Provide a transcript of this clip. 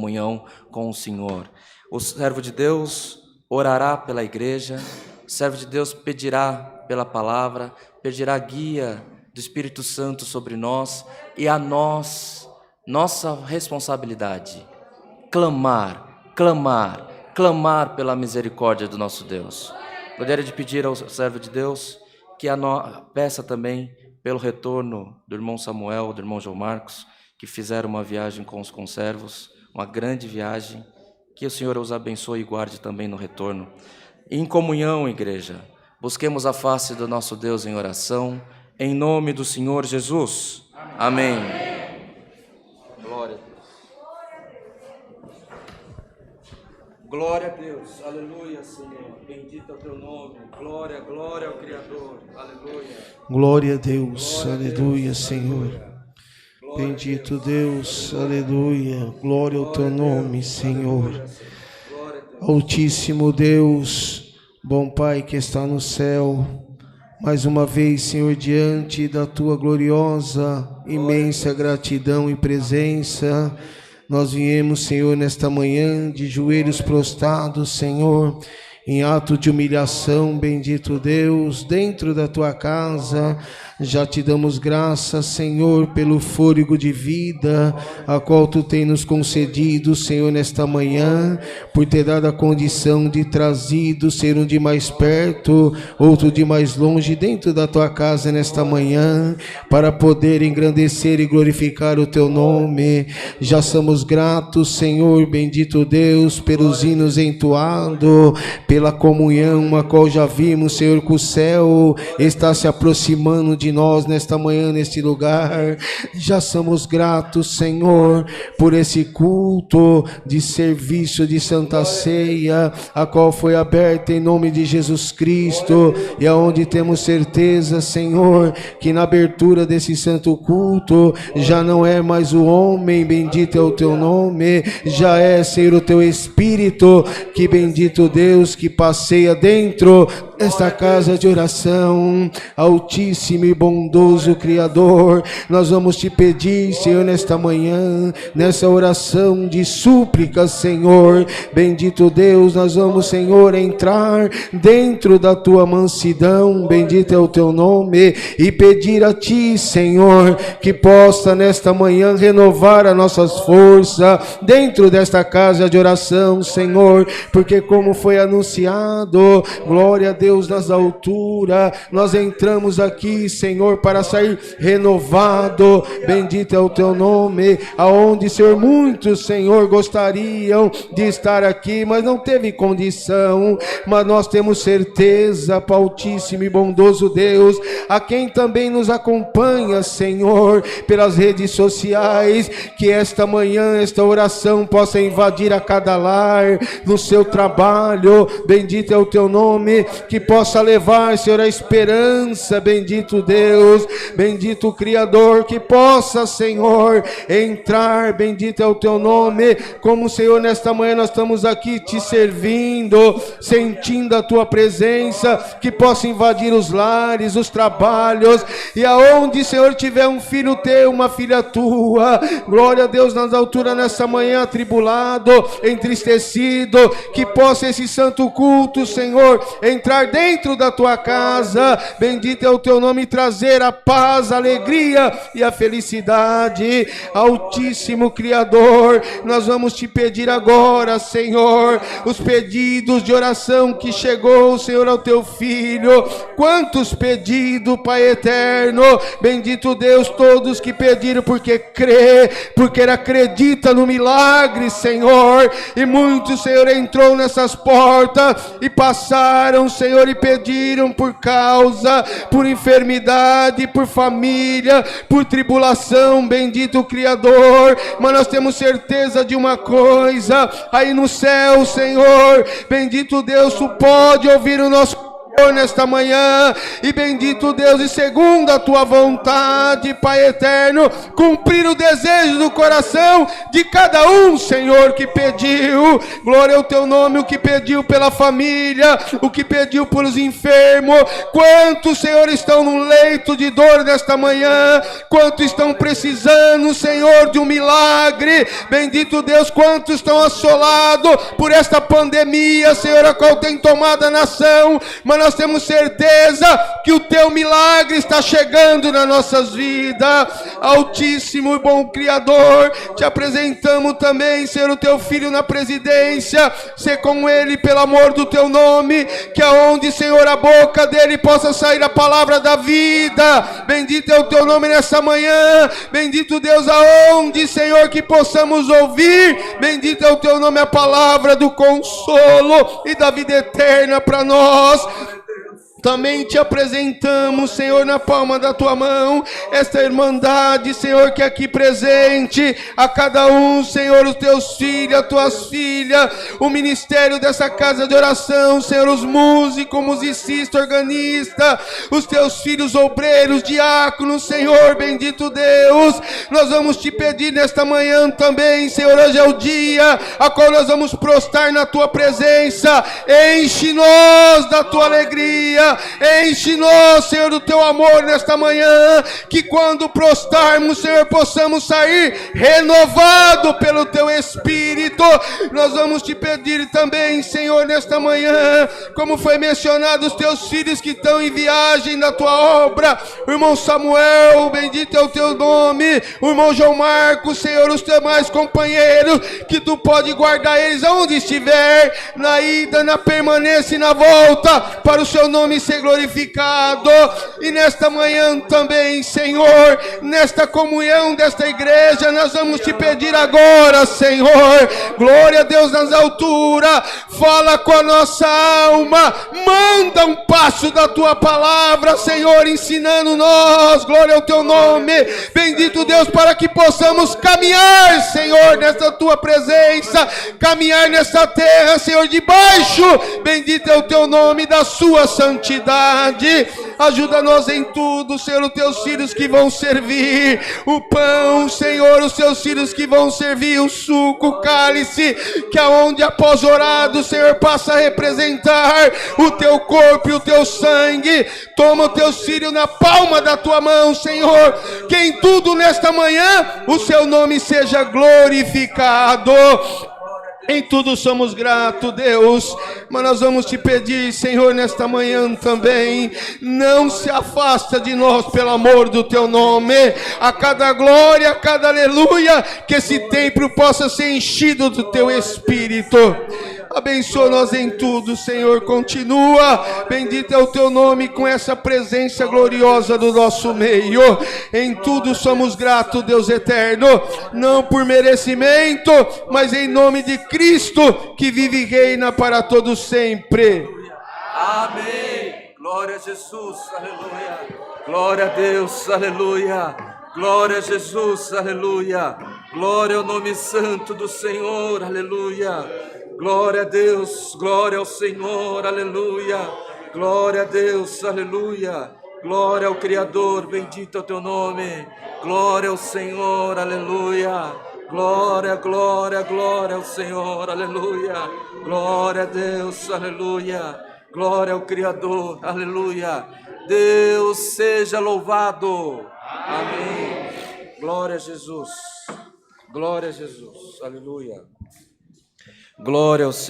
comunhão com o Senhor. O servo de Deus orará pela igreja, o servo de Deus pedirá pela palavra, pedirá guia do Espírito Santo sobre nós, e a nós, nossa responsabilidade, clamar pela misericórdia do nosso Deus. Gostaria de pedir ao servo de Deus que peça também pelo retorno do irmão Samuel, do irmão João Marcos, que fizeram uma viagem com os conservos, uma grande viagem, que o Senhor os abençoe e guarde também no retorno. Em comunhão, igreja, busquemos a face do nosso Deus em oração, em nome do Senhor Jesus. Amém. Glória a Deus. Glória a Deus. Aleluia, Senhor. Bendito é o teu nome. Glória, glória ao Criador. Aleluia. Glória a Deus. Aleluia, Senhor. Bendito Deus, aleluia, glória ao teu nome, Senhor. Altíssimo Deus, bom Pai que está no céu, mais uma vez, Senhor, diante da tua gloriosa, imensa gratidão e presença, nós viemos, Senhor, nesta manhã de joelhos prostrados, Senhor, em ato de humilhação, bendito Deus, dentro da tua casa. Já te damos graças, Senhor, pelo fôlego de vida, a qual tu tem nos concedido, Senhor, nesta manhã, por ter dado a condição de trazido, ser um de mais perto, outro de mais longe, dentro da tua casa nesta manhã, para poder engrandecer e glorificar o teu nome. Já somos gratos, Senhor, bendito Deus, pelos hinos entoados, pela comunhão, a qual já vimos, Senhor, que o céu está se aproximando de nós nesta manhã, neste lugar. Já somos gratos, Senhor, por esse culto de serviço de Santa Ceia, a qual foi aberta em nome de Jesus Cristo, e aonde temos certeza, Senhor, que na abertura desse santo culto já não é mais o homem, bendito é o teu nome, já é, Senhor, o teu Espírito, que bendito Deus, que passeia dentro desta casa de oração. Altíssimo e bondoso Criador, nós vamos te pedir, Senhor, nesta manhã, nessa oração de súplica, Senhor, bendito Deus, nós vamos, Senhor, entrar dentro da tua mansidão, bendito é o teu nome, e pedir a ti, Senhor, que possa nesta manhã renovar as nossas forças dentro desta casa de oração, Senhor, porque como foi anunciado, glória a Deus nas alturas, nós entramos aqui, Senhor, para sair renovado, bendito é o teu nome, aonde, Senhor, muitos, Senhor, gostariam de estar aqui, mas não teve condição, mas nós temos certeza, Altíssimo e bondoso Deus, a quem também nos acompanha, Senhor, pelas redes sociais, que esta manhã, esta oração possa invadir a cada lar, no seu trabalho, bendito é o teu nome, que possa levar, Senhor, a esperança, bendito Deus, bendito Criador, que possa, Senhor, entrar, bendito é o teu nome, como, Senhor, nesta manhã nós estamos aqui te servindo, sentindo a tua presença, que possa invadir os lares, os trabalhos, e aonde, Senhor, tiver um filho teu, uma filha tua, glória a Deus nas alturas, nessa manhã atribulado, entristecido, que possa esse santo culto, Senhor, entrar dentro da tua casa, bendito é o teu nome, trazer a paz, a alegria e a felicidade. Altíssimo Criador, nós vamos te pedir agora, Senhor, os pedidos de oração que chegou, Senhor, ao teu filho. Quantos pedidos, Pai eterno, bendito Deus, todos que pediram porque crê, porque acredita no milagre, Senhor, e muitos, Senhor, entrou nessas portas e passaram, Senhor, e pediram por causa, por enfermidade, por família, por tribulação, bendito Criador, mas nós temos certeza de uma coisa, aí no céu, Senhor, bendito Deus, tu pode ouvir o nosso nesta manhã, e bendito Deus, e segundo a tua vontade, Pai eterno, cumprir o desejo do coração de cada um, Senhor, que pediu. Glória ao teu nome, o que pediu pela família, o que pediu pelos enfermos. Quantos, Senhor, estão no leito de dor nesta manhã, quantos estão precisando, Senhor, de um milagre. Bendito Deus, quantos estão assolados por esta pandemia, Senhor, a qual tem tomado a nação, mas nós temos certeza que o teu milagre está chegando nas nossas vidas. Altíssimo e bom Criador, te apresentamos também, Senhor, o teu filho na presidência. Sê com ele pelo amor do teu nome, que aonde, Senhor, a boca dele possa sair a palavra da vida. Bendito é o teu nome nessa manhã. Bendito Deus, aonde, Senhor, que possamos ouvir, bendito é o teu nome, a palavra do consolo e da vida eterna para nós. Também te apresentamos, Senhor, na palma da tua mão, esta irmandade, Senhor, que é aqui presente, a cada um, Senhor, os teus filhos, as tuas filhas, o ministério dessa casa de oração, Senhor, os músicos, musicistas, organistas, os teus filhos obreiros, diáconos, Senhor, bendito Deus. Nós vamos te pedir nesta manhã também, Senhor, hoje é o dia a qual nós vamos prostrar na tua presença. Enche-nos da tua alegria, enche-nos, Senhor, do teu amor nesta manhã, que quando prostarmos, Senhor, possamos sair renovado pelo teu Espírito. Nós vamos te pedir também, Senhor, nesta manhã, como foi mencionado, os teus filhos que estão em viagem na tua obra, o irmão Samuel, bendito é o teu nome, o irmão João Marcos, Senhor, os demais companheiros, que tu pode guardar eles aonde estiver, na ida, na permanência e na volta, para o seu nome ser glorificado. E nesta manhã também, Senhor, nesta comunhão desta igreja, nós vamos te pedir agora, Senhor, glória a Deus nas alturas, fala com a nossa alma, manda um passo da tua palavra, Senhor, ensinando nós, glória ao teu nome, bendito Deus, para que possamos caminhar, Senhor, nesta tua presença, caminhar nessa terra, Senhor, debaixo, bendito é o teu nome, da sua santidade. Ajuda-nos em tudo, Senhor, os teus filhos que vão servir o pão, Senhor, os teus filhos que vão servir o suco, o cálice, que aonde após orado, Senhor, passa a representar o teu corpo e o teu sangue. Toma os teus filhos na palma da tua mão, Senhor, que em tudo nesta manhã o seu nome seja glorificado. Em tudo somos gratos, Deus, mas nós vamos te pedir, Senhor, nesta manhã também, não se afasta de nós pelo amor do teu nome. A cada glória, a cada aleluia, que esse templo possa ser enchido do teu Espírito. Abençoa-nos em tudo, Senhor, continua, bendito é o teu nome, com essa presença gloriosa do nosso meio. Em tudo somos gratos, Deus eterno, não por merecimento, mas em nome de Cristo, que vive e reina para todos sempre. Amém. Glória a Jesus, aleluia. Glória a Deus, aleluia. Glória a Jesus, aleluia. Glória ao nome santo do Senhor, aleluia. Glória a Deus, glória ao Senhor, aleluia. Glória a Deus, aleluia. Glória ao Criador, bendito é o teu nome. Glória ao Senhor, aleluia. Glória, glória, glória ao Senhor, aleluia. Glória a Deus, aleluia. Glória ao Criador, aleluia. Deus seja louvado. Amém. Glória a Jesus. Glória a Jesus, aleluia. Glória ao Senhor.